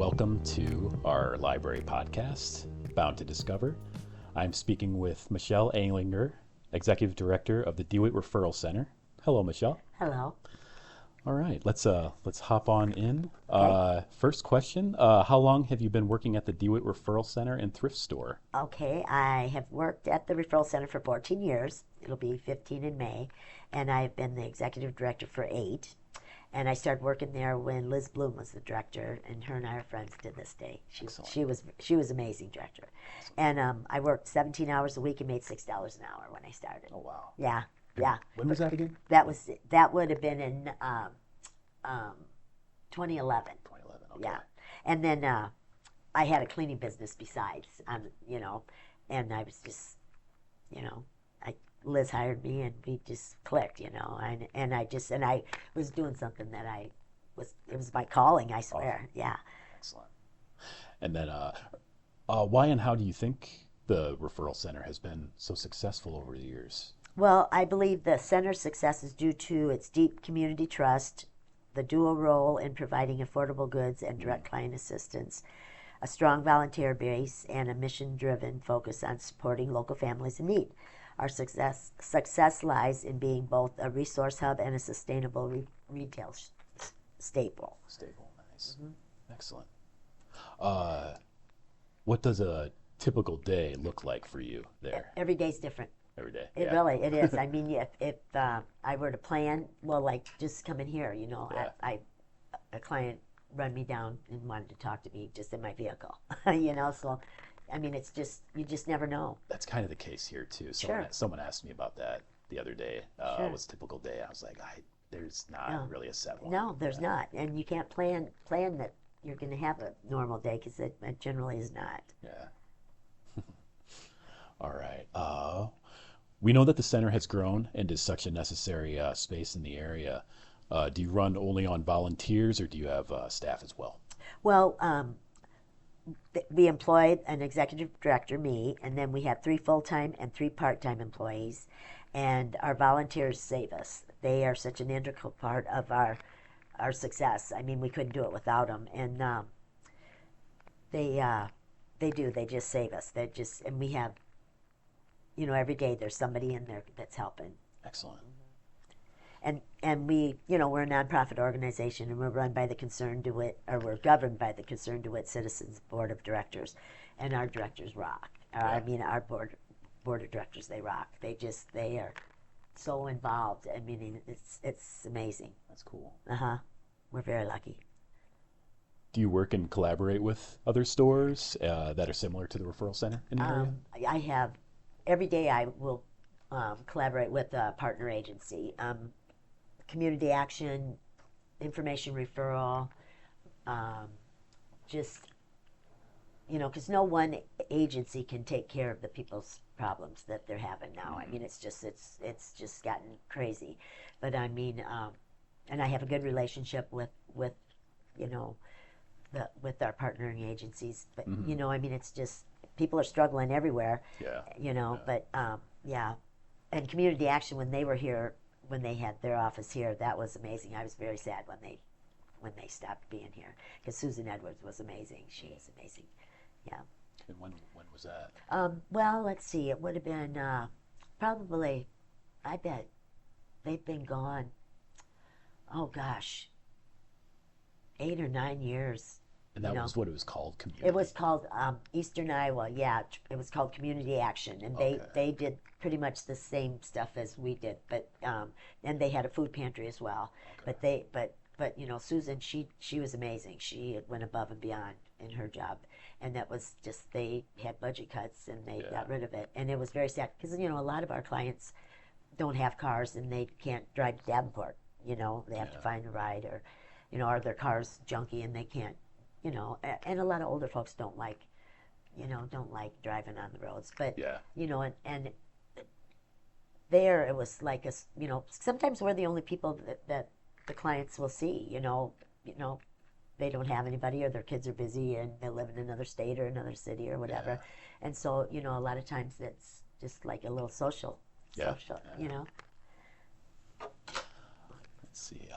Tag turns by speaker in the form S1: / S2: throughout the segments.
S1: Welcome to our library podcast, Bound to Discover. I'm speaking with Michelle Ehlinger, Executive Director of the DeWitt Referral Center. Hello, Michelle.
S2: Hello.
S1: All right, let's hop on in.
S2: Okay.
S1: First question, how long have you been working at the DeWitt Referral Center and Thrift Store?
S2: Okay, I have worked at the Referral Center for 14 years. It'll be 15 in May. And I've been the Executive Director for 8. And I started working there when Liz Bloom was the director, and her and I are friends to this day. She was amazing director. And I worked 17 hours a week and made $6 an hour when I started.
S1: Oh, wow.
S2: Yeah, yeah.
S1: When was that again?
S2: That would have been in 2011.
S1: 2011, okay.
S2: Yeah. And then I had a cleaning business besides, and I was just, Liz hired me and we just clicked, and I was doing something that it was my calling, I swear.
S1: Awesome.
S2: Yeah.
S1: Excellent. And then why and how do you think the referral center has been so successful over the years?
S2: Well, I believe the center's success is due to its deep community trust, the dual role in providing affordable goods and direct client assistance, a strong volunteer base, and a mission-driven focus on supporting local families in need. Our success lies in being both a resource hub and a sustainable retail staple.
S1: Stable, nice. Mm-hmm. Excellent. What does a typical day look like for you there?
S2: Every day's different.
S1: Every day.
S2: It is. I mean, if I were to plan, well, like just come in here, a client run me down and wanted to talk to me just in my vehicle, so. I mean, it's just, you just never know.
S1: That's kind of the case here, too.
S2: Sure.
S1: Someone asked me about that the other day.
S2: Sure.
S1: What's a typical day? I was like, there's not really a set one.
S2: No, there's not. And you can't plan that you're going to have a normal day because it generally is not.
S1: Yeah. All right. We know that the center has grown and is such a necessary space in the area. Do you run only on volunteers or do you have staff as well?
S2: Well, we employed an executive director, me, and then we have 3 full-time and 3 part-time employees, and our volunteers save us. They are such an integral part of our success. I mean, we couldn't do it without them, and they just save us. And we have, every day there's somebody in there that's helping.
S1: Excellent.
S2: And we, we're a nonprofit organization, and we're run by the we're governed by the Concerned DeWitt Citizens Board of Directors, and our directors rock. I mean, our board of directors, they rock. They are so involved. I mean, it's amazing.
S1: That's cool.
S2: We're very lucky.
S1: Do you work and collaborate with other stores that are similar to the referral center in the area?
S2: I have, every day I will collaborate with a partner agency. Community action, information referral, because no one agency can take care of the people's problems that they're having now. I mean, it's just gotten crazy. But I mean, and I have a good relationship with our partnering agencies. But I mean, it's just people are struggling everywhere.
S1: Yeah.
S2: But yeah, and community action when they were here. When they had their office here, that was amazing. I was very sad when they stopped being here because Susan Edwards was amazing. She is amazing. Yeah.
S1: And when was that?
S2: Well, let's see. It would have been probably. I bet they've been gone. Oh gosh, 8 or 9 years.
S1: And that was what it was called, community.
S2: It was called Eastern Iowa. Yeah, it was called Community Action, and they did pretty much the same stuff as we did, but and they had a food pantry as well.
S1: Okay.
S2: But Susan, she was amazing. She went above and beyond in her job, and that was just they had budget cuts and they got rid of it, and it was very sad because a lot of our clients don't have cars and they can't drive to Davenport. They have to find a ride, or or their car's junky and they can't. And a lot of older folks don't like driving on the roads. But, and there it was like sometimes we're the only people that the clients will see, they don't have anybody or their kids are busy and they live in another state or another city or whatever. Yeah. And so, a lot of times it's just like a little social.
S1: Let's see.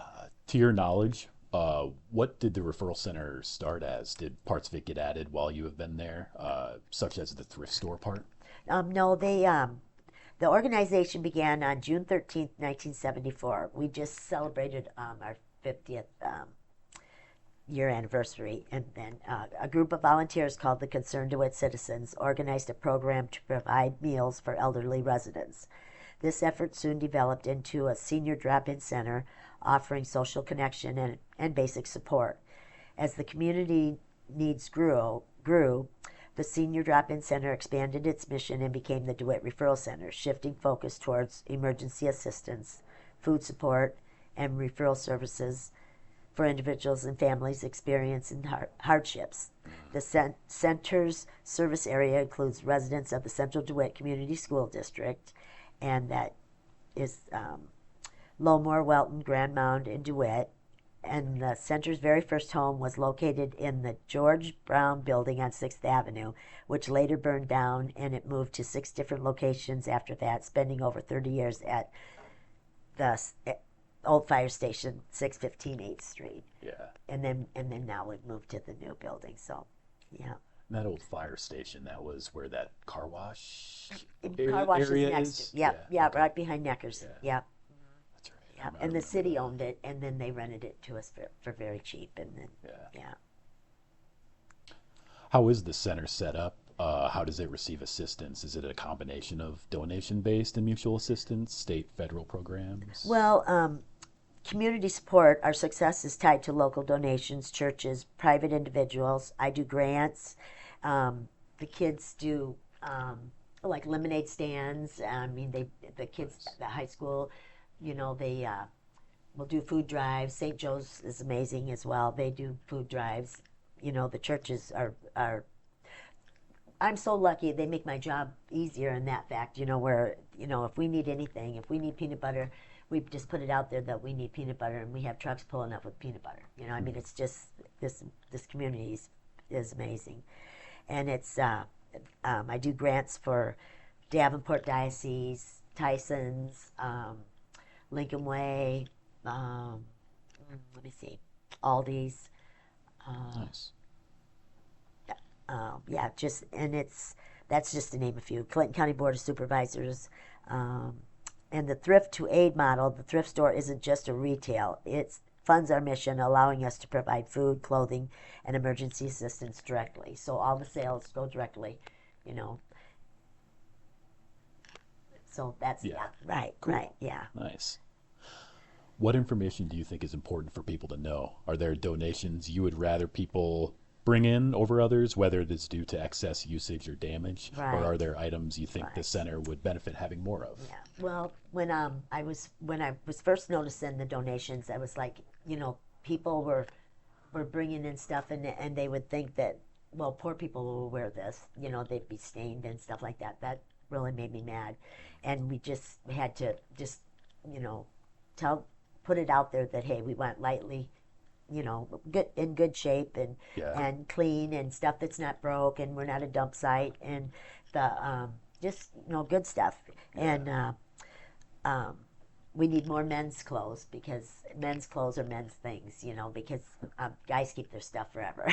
S1: To your knowledge, What did the referral center start as? Did parts of it get added while you have been there, such as the thrift store part?
S2: No, the organization began on June 13th, 1974. We just celebrated our 50th year anniversary, and then a group of volunteers called the Concerned DeWitt Citizens organized a program to provide meals for elderly residents. This effort soon developed into a senior drop-in center offering social connection and basic support. As the community needs grew, the Senior Drop-In Center expanded its mission and became the DeWitt Referral Center, shifting focus towards emergency assistance, food support, and referral services for individuals and families experiencing hardships. The center's service area includes residents of the Central DeWitt Community School District, and that is Lowmore, Welton, Grand Mound, and DeWitt. And the center's very first home was located in the George Brown building on 6th Avenue, which later burned down, and it moved to 6 different locations after that, spending over 30 years at the old fire station, 615 8th Street.
S1: Yeah.
S2: And then now we've moved to the new building. So, yeah.
S1: And that old fire station, that was where that car wash
S2: Car wash is
S1: area
S2: next.
S1: is?
S2: Yeah,
S1: Okay.
S2: right behind Necker's. Yeah.
S1: That's right.
S2: Yeah.
S1: I
S2: And the
S1: remember
S2: city
S1: that.
S2: owned it, and then they rented it to us for very cheap. And then,
S1: Yeah.
S2: yeah.
S1: How is the center set up? How does it receive assistance? Is it a combination of donation-based and mutual assistance, state, federal programs?
S2: Well, community support, our success is tied to local donations, churches, private individuals. I do grants. The kids do like lemonade stands. I mean, the kids,
S1: Nice.
S2: the high school, they will do food drives. St. Joe's is amazing as well. They do food drives. The churches are. I'm so lucky. They make my job easier in that fact. Where if we need anything, if we need peanut butter, we just put it out there that we need peanut butter, and we have trucks pulling up with peanut butter. I mean, it's just this community is amazing, and it's I do grants for Davenport Diocese, Tyson's, Lincoln Way, let me see, Aldi's,
S1: Nice.
S2: yeah, that's just to name a few. Clinton County Board of Supervisors, and the Thrift to Aid model. The thrift store isn't just a retail; it funds our mission, allowing us to provide food, clothing, and emergency assistance directly. So all the sales go directly, you know. So that's
S1: Yeah.
S2: yeah, right,
S1: Cool.
S2: right, yeah.
S1: Nice. What information do you think is important for people to know? Are there donations you would rather people bring in over others, whether it is due to excess usage or damage?
S2: Right.
S1: Or are there items you think the
S2: Right.
S1: center would benefit having more of?
S2: Yeah. Well, when I was first noticing the donations, I was like, people were bringing in stuff, and they would think that, well, poor people will wear this, they'd be stained and stuff like that. That really made me mad, and we just had to put it out there that, hey, we want lightly, good, in good shape, and
S1: Yeah.
S2: and clean, and stuff that's not broke, and we're not a dump site, and the just good stuff. And we need more men's clothes, because men's clothes are men's things, because guys keep their stuff forever.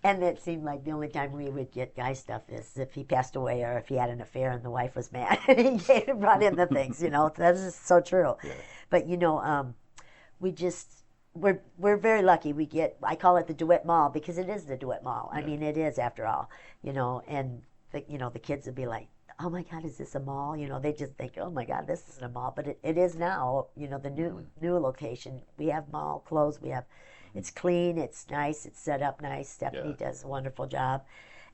S2: And it seemed like the only time we would get guy stuff is if he passed away, or if he had an affair and the wife was mad and he brought in the things. That's just so true.
S1: Yeah.
S2: But we're very lucky. I call it the DeWitt Mall, because it is the DeWitt Mall. I
S1: Yeah.
S2: mean, it is, after all. And the kids would be like, oh my God, is this a mall? They just think, oh my God, this isn't a mall, but it is now. The new location. We have mall clothes. It's clean. It's nice. It's set up nice. Stephanie
S1: Yeah.
S2: does a wonderful job,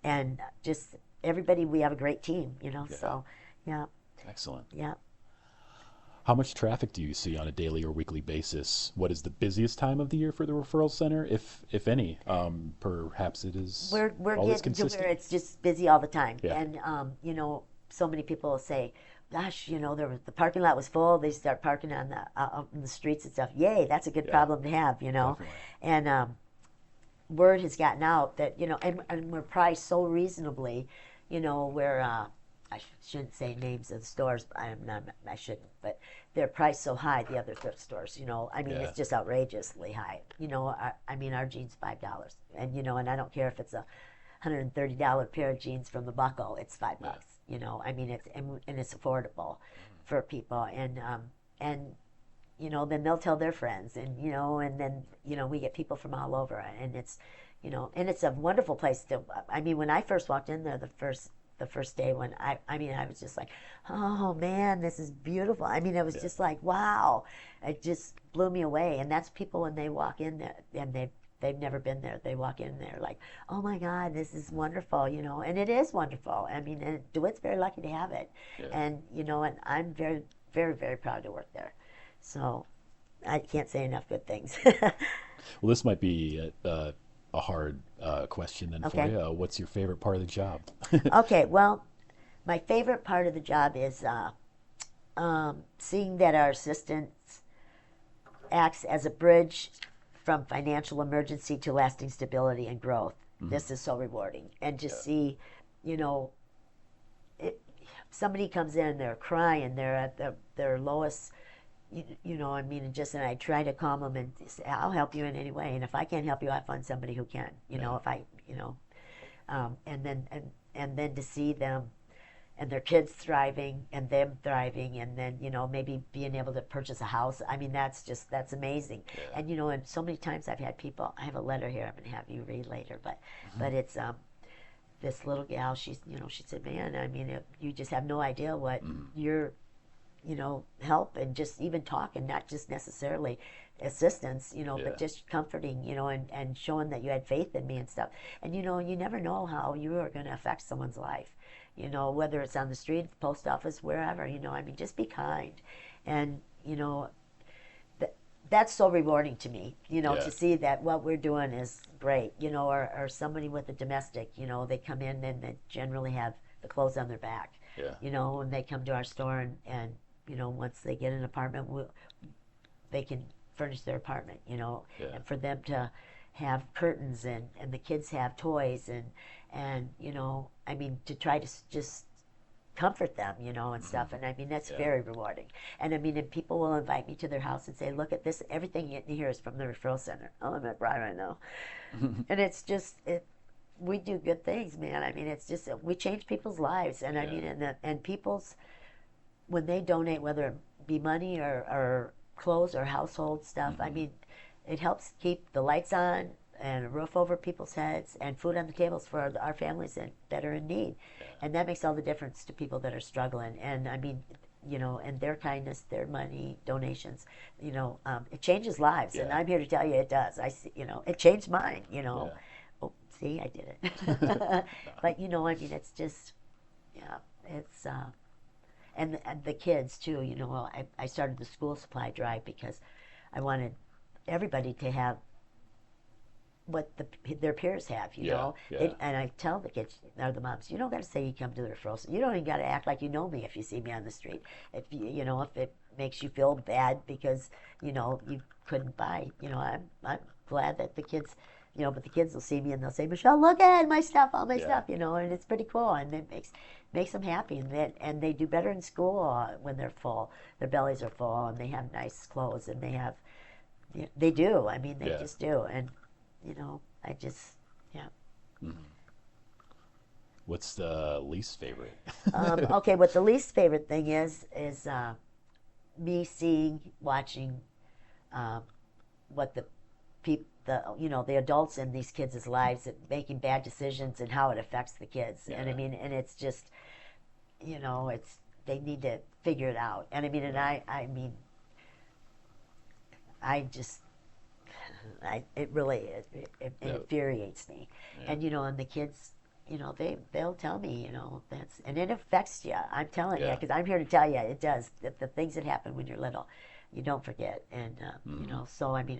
S2: and just everybody. We have a great team. So yeah,
S1: Excellent.
S2: yeah.
S1: How much traffic do you see on a daily or weekly basis? What is the busiest time of the year for the referral center, if any? Perhaps it is
S2: We're
S1: always
S2: getting to
S1: consistent.
S2: where it's just busy all the time.
S1: Yeah.
S2: And so many people will say, gosh, the parking lot was full. They start parking on the streets and stuff. Yay, that's a good
S1: Yeah.
S2: problem to have.
S1: Definitely.
S2: And word has gotten out that and we're priced so reasonably, where I shouldn't say names of the stores. I shouldn't, but they're priced so high. The other thrift stores, I mean,
S1: Yeah.
S2: it's just outrageously high. I mean, our jeans $5, and and I don't care if it's a $130 pair of jeans from the Buckle. It's five
S1: Yeah.
S2: bucks. I mean, and it's affordable for people, and then they'll tell their friends, and then we get people from all over, and and it's a wonderful place to. I mean, when I first walked in there, the first day when I mean, I was just like, oh man, this is beautiful. I mean, it was
S1: Yeah.
S2: just like, wow, it just blew me away. And that's people when they walk in there and they've never been there. They walk in there like, oh my God, this is wonderful, and it is wonderful. I mean, and DeWitt's very lucky to have it,
S1: Yeah.
S2: and and I'm very, very, very proud to work there. So I can't say enough good things.
S1: Well, this might be a hard question then for
S2: Okay.
S1: you. What's your favorite part of the job?
S2: Okay. Well, my favorite part of the job is seeing that our assistants acts as a bridge from financial emergency to lasting stability and growth.
S1: Mhm.
S2: This is so rewarding, and to
S1: Yeah.
S2: see, you know, it, somebody comes in, they're crying, they're at their lowest. I mean, and I try to calm them and say, I'll help you in any way, and if I can't help you, I find somebody who can.
S1: Yeah.
S2: If I, and then to see them and their kids thriving and them thriving, and then maybe being able to purchase a house. I mean, that's amazing.
S1: Yeah.
S2: And so many times I've had people. I have a letter here I'm going to have you read later, but it's this little gal. She said, man, I mean, you just have no idea what
S1: Mhm.
S2: your help and just even talking, not just necessarily assistance,
S1: Yeah.
S2: but just comforting, and showing that you had faith in me and stuff. And you never know how you are going to affect someone's life, whether it's on the street, the post office, wherever, I mean, just be kind. And, that's so rewarding to me,
S1: Yeah.
S2: to see that what we're doing is great, or somebody with a domestic, they come in and they generally have the clothes on their back,
S1: Yeah.
S2: when they come to our store, and once they get an apartment, they can furnish their apartment,
S1: Yeah.
S2: and for them to have curtains, and the kids have toys, and I mean, to try to just comfort them, and
S1: Mhm.
S2: stuff. And I mean, that's
S1: Yeah.
S2: very rewarding. And I mean, and people will invite me to their house and say, look at this, everything in here is from the referral center. Oh, I'm gonna cry right now. And it's just we do good things, man. I mean, it's just we change people's lives, and I
S1: Yeah.
S2: mean, and people's when they donate, whether it be money or clothes or household stuff, I
S1: Mhm.
S2: mean, it helps keep the lights on and a roof over people's heads and food on the tables for our families that are in need.
S1: Yeah.
S2: And that makes all the difference to people that are struggling. And I mean, and their kindness, their money, donations, it changes lives. And
S1: Yeah.
S2: I'm here to tell you it does. I see, it changed mine,
S1: Yeah.
S2: Oh, see, I did it. But, I mean, it's just, yeah, it's, and the kids too. I started the school supply drive because I wanted everybody to have what their peers have.
S1: Yeah. Yeah.
S2: And I tell the kids or the moms, you don't got to say you come to the referral. You don't even got to act like you know me if you see me on the street. If it makes you feel bad because you couldn't buy. I'm glad that the kids. But the kids will see me and they'll say, Michelle, look at my stuff, all my
S1: Yeah.
S2: stuff, and it's pretty cool, and it makes them happy, and they do better in school when they're full, their bellies are full, and they have nice clothes, and they do. I mean, they
S1: Yeah.
S2: just do, and I just, yeah.
S1: Mhm. What's the least favorite?
S2: Okay, what the least favorite thing is me watching um, what the adults in these kids' lives making bad decisions and how it affects the kids. And I
S1: Yeah.
S2: mean, and it's just, it's they need to figure it out. And I mean, and
S1: Yeah.
S2: I mean, I just it really it
S1: Yeah.
S2: infuriates me.
S1: Yeah.
S2: And the kids, they'll tell me, and it affects you. I'm telling you,
S1: Yeah.
S2: because I'm here to tell you, it does. The things that happen when you're little, you don't forget. And
S1: Mhm.
S2: so I mean,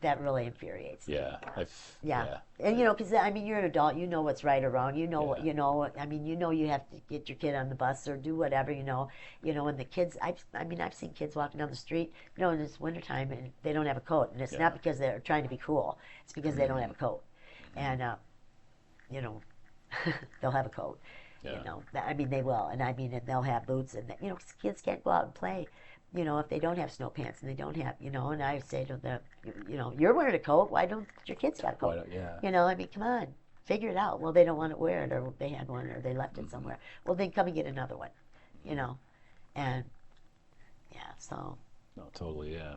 S2: that really infuriates me.
S1: Yeah. I've.
S2: Yeah.
S1: Yeah.
S2: And because I mean, you're an adult, you know what's right or wrong. You know what
S1: Yeah.
S2: I mean, you have to get your kid on the bus or do whatever. And the kids. I've seen kids walking down the street, in this wintertime, and they don't have a coat, and it's
S1: Yeah.
S2: not because they're trying to be cool. It's because they don't have a coat, and you know, they'll have a coat.
S1: Yeah.
S2: I mean, they will, and I mean, and they'll have boots, and kids can't go out and play. If they don't have snow pants and they don't have, and I say to them, you're wearing a coat. Why don't your kids got a
S1: Why
S2: coat?
S1: don't? Yeah.
S2: I mean, come on, figure it out. Well, they don't want to wear it, or they had one, or they left it
S1: Mm-hmm.
S2: somewhere. Well, then come and get another one, you know. And yeah, so
S1: No, totally. Yeah.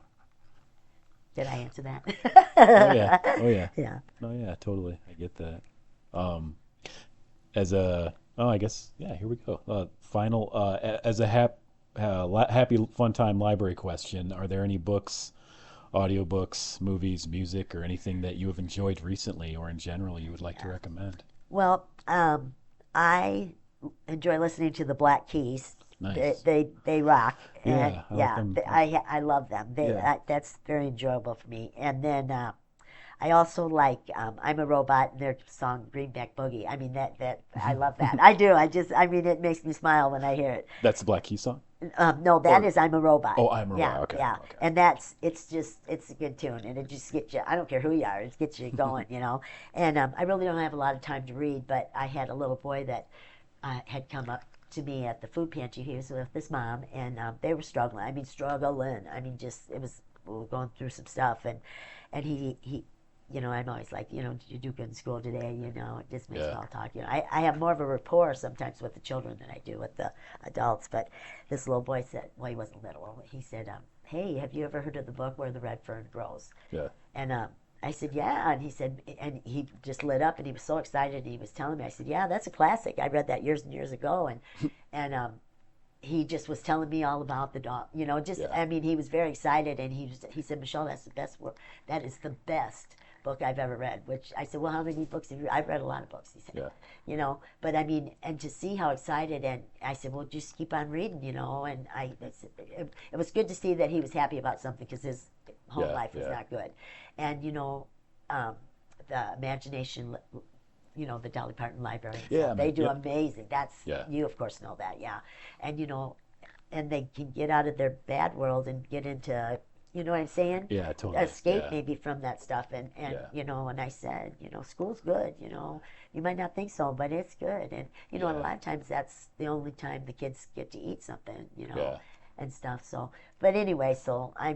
S2: did I answer
S1: Oh yeah.
S2: that?
S1: Oh yeah.
S2: Yeah.
S1: No, yeah. Totally. I get that. Um, as a oh, I guess yeah. Here we go. Final. As a happy fun time library question. Are there any books, audiobooks, movies, music, or anything that you have enjoyed recently or in general you would like to recommend?
S2: Well, I enjoy listening to the Black Keys. They
S1: Nice.
S2: they, they rock, and
S1: Yeah, I like
S2: yeah,
S1: them.
S2: I love them.
S1: Yeah.
S2: That's very enjoyable for me. And then I also like I'm a Robot and their song Greenback Boogie. I mean that I love that. I do. I mean it makes me smile when I hear it.
S1: That's the Black Keys song.
S2: No, that
S1: Or
S2: is I'm a Robot.
S1: oh, I'm a
S2: Yeah,
S1: robot. Okay.
S2: yeah.
S1: Okay.
S2: And it's a good tune, and it just gets you. I don't care who you are, it gets you going. And I really don't have a lot of time to read, but I had a little boy that had come up to me at the food pantry. He was with his mom, and they were struggling. I mean, struggling. I mean, just it was we were going through some stuff, and he I'm always like, did you do good in school today? It just makes
S1: Yeah.
S2: all talk. I have more of a rapport sometimes with the children than I do with the adults. But this little boy said, well, he wasn't little. He said, hey, have you ever heard of the book Where the Red Fern Grows?
S1: Yeah.
S2: And I said, yeah. And he said, and he just lit up and he was so excited. And he was telling me, I said, yeah, that's a classic. I read that years and years ago. And he just was telling me all about the dog.
S1: Yeah.
S2: I mean, he was very excited. And he said, Michelle, that's the best work. That is the best book I've ever read. Which I said, well, how many books have you? I've read a lot of books. He said,
S1: Yeah.
S2: But I mean, and to see how excited, and I said, well, just keep on reading. And it was good to see that he was happy about something because his home
S1: Yeah.
S2: life was
S1: Yeah.
S2: not good. And um, the imagination, the Dolly Parton Library and
S1: Yeah.
S2: stuff, they
S1: Man.
S2: do
S1: Yep.
S2: amazing. That's
S1: Yeah.
S2: you, of course, know that, yeah. And and they can get out of their bad world and get into, you know what I'm saying?
S1: Yeah. Totally.
S2: Escape
S1: Yeah.
S2: maybe from that stuff. And
S1: Yeah.
S2: and I said, school's good. You might not think so, but it's good. And a
S1: Yeah.
S2: lot of times that's the only time the kids get to eat something.
S1: Yeah.
S2: And stuff. So, but anyway, so I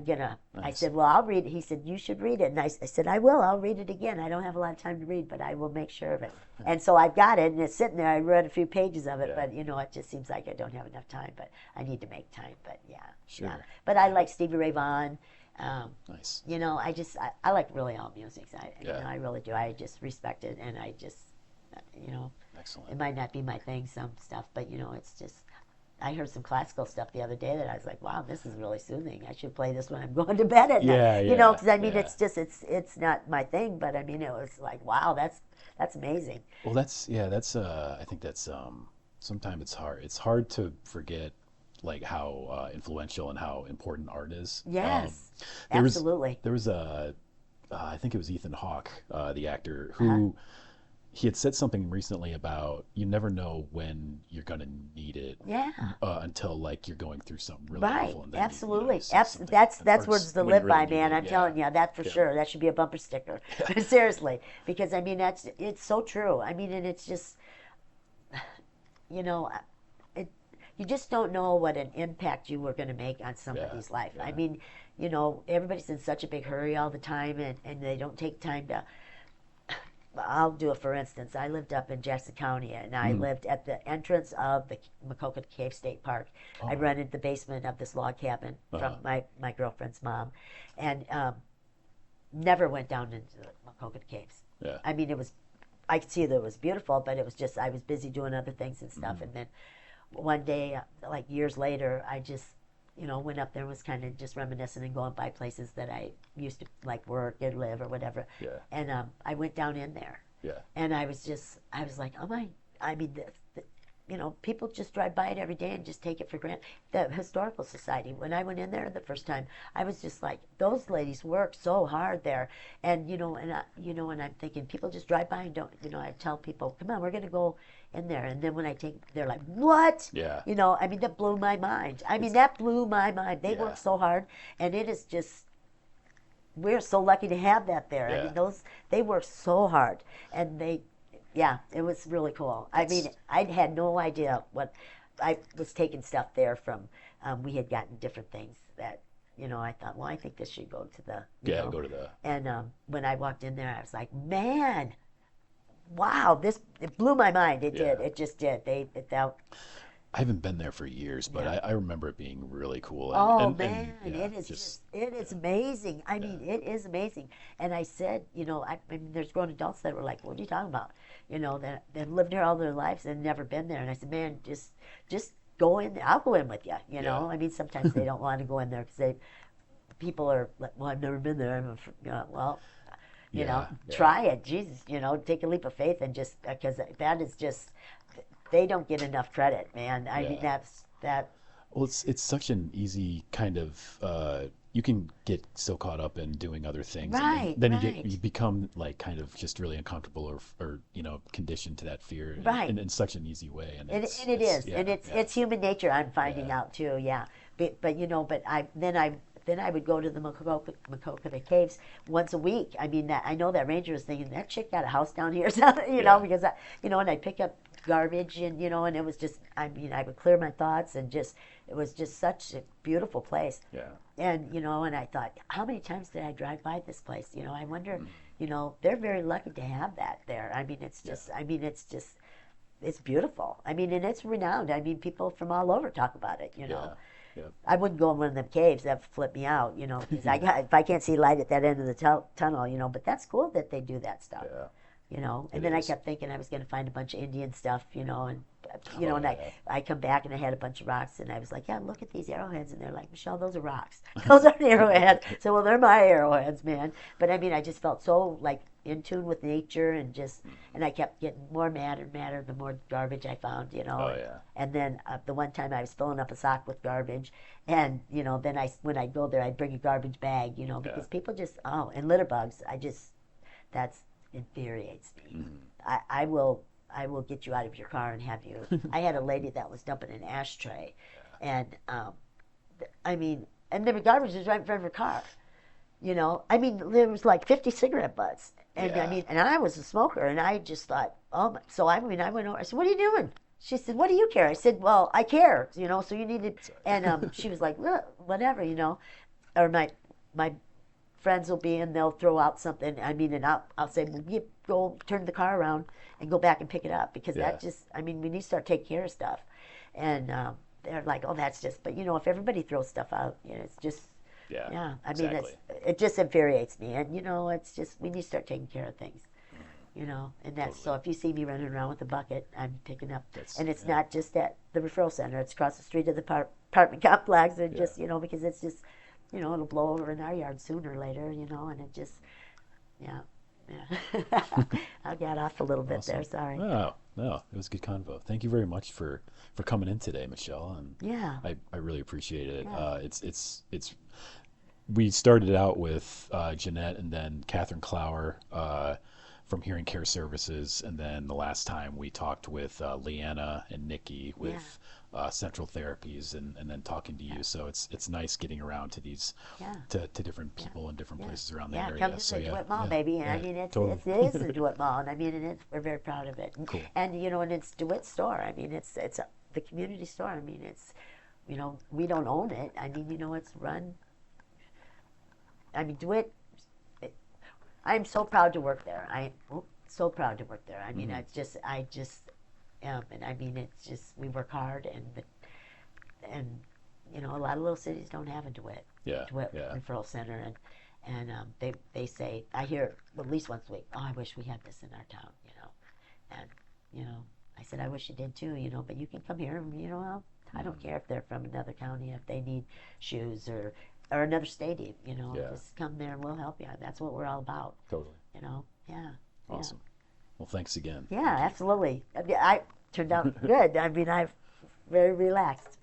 S1: Nice.
S2: said, well, I'll read it. He said, you should read it. And I said, I will. I'll read it again. I don't have a lot of time to read, but I will make sure of it. And so I've got it, and it's sitting there. I read a few pages of it,
S1: Yeah.
S2: but it just seems like I don't have enough time. But I need to make time. But yeah,
S1: Sure.
S2: yeah. But I like Stevie Ray Vaughan. Um,
S1: Nice.
S2: I like really all music.
S1: Yeah.
S2: I really do. I just respect it, and I just,
S1: Excellent.
S2: it might not be my thing, some stuff, but it's just. I heard some classical stuff the other day that I was like, wow, this is really soothing. I should play this when I'm going to bed at night.
S1: Yeah.
S2: Because I mean,
S1: Yeah.
S2: it's not my thing, but I mean, it was like, wow, that's amazing.
S1: Well, that's I think that's sometimes it's hard to forget like how influential and how important art is.
S2: Yes,
S1: There was
S2: absolutely.
S1: there was a I think it was Ethan Hawke, the actor,
S2: Uh-huh.
S1: who he had said something recently about you never know when you're gonna need it
S2: Yeah,
S1: until like you're going through something really
S2: right.
S1: awful, and then
S2: Absolutely.
S1: you say something,
S2: That's
S1: or
S2: words to
S1: when you
S2: live
S1: really
S2: by,
S1: need
S2: man.
S1: it.
S2: I'm
S1: Yeah.
S2: telling you, that for
S1: Yeah.
S2: sure. That should be a bumper sticker. Seriously, because I mean, it's so true. I mean, and it's just, you know, it, you just don't know what an impact you were going to make on
S1: Yeah.
S2: somebody's life. I
S1: Yeah.
S2: mean, everybody's in such a big hurry all the time, and they don't take time to. I'll do it for instance. I lived up in Jackson County, and I
S1: Mm.
S2: lived at the entrance of the Macoka Cave State Park. I
S1: Oh.
S2: rented the basement of this log cabin
S1: Uh-huh.
S2: from my girlfriend's mom, and never went down into the Macoka Caves.
S1: Yeah.
S2: I mean, I could see that it was beautiful, but it was just I was busy doing other things and stuff.
S1: Mhm.
S2: And then one day, like years later, I just went up there and was kind of just reminiscing and going by places that I used to like work and live or whatever.
S1: Yeah.
S2: And I went down in there,
S1: Yeah.
S2: and I was like, oh my, I mean, people just drive by it every day and just take it for granted. The Historical Society, when I went in there the first time, I was just like, those ladies work so hard there. And, and I'm thinking, people just drive by and don't, I tell people, come on, we're going to go in there. And then when they're like, what?
S1: Yeah.
S2: I mean, that blew my mind. I mean, that blew my mind. They
S1: Yeah.
S2: work so hard, and it is just, we're so lucky to have that there. I
S1: Yeah.
S2: mean, they work so hard, and Yeah, it was really cool. I mean,
S1: That's
S2: I had no idea what I was taking stuff there from. We had gotten different things that, I thought, well, I think this should go to the,
S1: yeah. Go to the
S2: and when I walked in there, I was like, man, wow, this, it blew my mind. It did.
S1: yeah.
S2: It just did. That,
S1: I haven't been there for years, but
S2: yeah.
S1: I remember it being really cool
S2: Oh
S1: and
S2: man,
S1: yeah,
S2: it is
S1: just
S2: just, it is
S1: yeah,
S2: amazing. I
S1: yeah,
S2: mean, it is amazing. And I said, I mean, there's grown adults that were like, "What are you talking about?" That lived here all their lives and never been there. And I said, "Man, just go in there. I'll go in with you."
S1: yeah,
S2: I mean, sometimes they don't want to go in there because people are like, "Well, I've never been there." Well,
S1: yeah, yeah.
S2: try it. Jesus, take a leap of faith and just because that is just they don't get enough credit, man. I mean,
S1: Yeah.
S2: that's that.
S1: Well, it's such an easy kind of you can get so caught up in doing other things, and then
S2: Right,
S1: then you
S2: right.
S1: become like kind of just really uncomfortable or conditioned to that fear
S2: Right.
S1: in such an easy way, and
S2: And it
S1: it's
S2: is, and
S1: yeah, yeah,
S2: it's human nature. I'm finding
S1: yeah,
S2: out too. Yeah, but I would go to the Makokata Caves once a week. I mean, that I know that ranger was thinking that chick got a house down here,
S1: yeah,
S2: because and I'd pick up garbage and it was just, I mean, I would clear my thoughts and just it was just such a beautiful place.
S1: yeah,
S2: And and I thought, how many times did I drive by this place? I wonder,
S1: mm,
S2: they're very lucky to have that there. I mean,
S1: yeah,
S2: it's just it's beautiful. I mean, and it's renowned. I mean, people from all over talk about it.
S1: yeah, yeah,
S2: I wouldn't go in one of them caves. That would flip me out, because
S1: yeah,
S2: if I can't see light at that end of the tunnel. But that's cool that they do that stuff.
S1: yeah.
S2: And
S1: It
S2: then I
S1: is.
S2: kept thinking I was going to find a bunch of Indian stuff, and
S1: Oh
S2: and
S1: yeah,
S2: I come back and I had a bunch of rocks, and I was like, yeah, look at these arrowheads, and they're like, Michelle, those are rocks. Those aren't arrowheads. So well, they're my arrowheads, man. But I mean, I just felt so like in tune with nature, and I kept getting more mad and madder the more garbage I found.
S1: oh
S2: And,
S1: yeah,
S2: and then the one time I was filling up a sock with garbage, and then when I go there, I'd bring a garbage bag,
S1: yeah,
S2: because people just and litter bugs. That's infuriates me.
S1: hmm
S2: I will get you out of your car and have you. I had a lady that was dumping an ashtray, and I mean, and the garbage was right in front of her car. I mean, there was like 50 cigarette butts, and I
S1: yeah,
S2: mean, and I was a smoker, and I just thought, oh my. So I mean, I went over. I said, "What are you doing?" She said, "What do you care?" I said, "Well, I care, So you need to." And
S1: exactly.
S2: she was like, "Look, whatever." Or my friends will be and they'll throw out something. I mean, and I'll say, well, you go turn the car around and go back and pick it up because
S1: Yeah,
S2: that just, I mean, we need to start taking care of stuff. And they're like, oh, that's just, but if everybody throws stuff out, it's just,
S1: yeah,
S2: yeah. I mean,
S1: exactly.
S2: it just infuriates me. And it's just we need to start taking care of things. And that's so
S1: Totally.
S2: if you see me running around with a bucket, I'm picking up,
S1: That's
S2: and it's
S1: yeah,
S2: not just at the referral center; it's across the street of the apartment complex, and
S1: yeah.
S2: just because it's just, it'll blow over in our yard sooner or later, and it just, yeah, yeah. I got off a little bit there.
S1: Awesome.
S2: Sorry.
S1: No, no, it was a good convo. Thank you very much for coming in today, Michelle, and
S2: Yeah,
S1: I really appreciate it.
S2: yeah,
S1: It's we started out with Jeanette and then Catherine Clower from Hearing Care Services, and then the last time we talked with Leanna and Nikki
S2: yeah,
S1: with Central Therapies, and then talking to
S2: yeah,
S1: you. So it's nice getting around to these
S2: yeah.
S1: to different
S2: Yeah,
S1: people in different
S2: yeah,
S1: places around the
S2: yeah. Come
S1: area.
S2: to
S1: So
S2: the
S1: yeah,
S2: DeWitt Mall,
S1: yeah,
S2: baby. And I
S1: yeah,
S2: mean,
S1: totally.
S2: it is the DeWitt Mall, and I mean, we're very proud of it. And,
S1: Cool.
S2: and it's DeWitt store. I mean, the community store. I mean, we don't own it. I mean, it's run. I mean, DeWitt. It, I'm so proud to work there. So proud to work there. I mean,
S1: Hmm.
S2: I just am, and I mean, it's just we work hard, and a lot of little cities don't have a
S1: Yeah,
S2: DeWitt
S1: yeah.
S2: Referral Center, and they say I hear at least once a week, oh, I wish we had this in our town. And I said I wish you did too, but you can come here, and I don't
S1: Hmm.
S2: care if they're from another county, if they need shoes or another state,
S1: Yeah,
S2: just come there and we'll help you. That's what we're all about,
S1: totally.
S2: Yeah, yeah,
S1: Awesome. Well, thanks again.
S2: yeah,
S1: Thank you.
S2: absolutely. I turned out good. I mean, I'm very relaxed.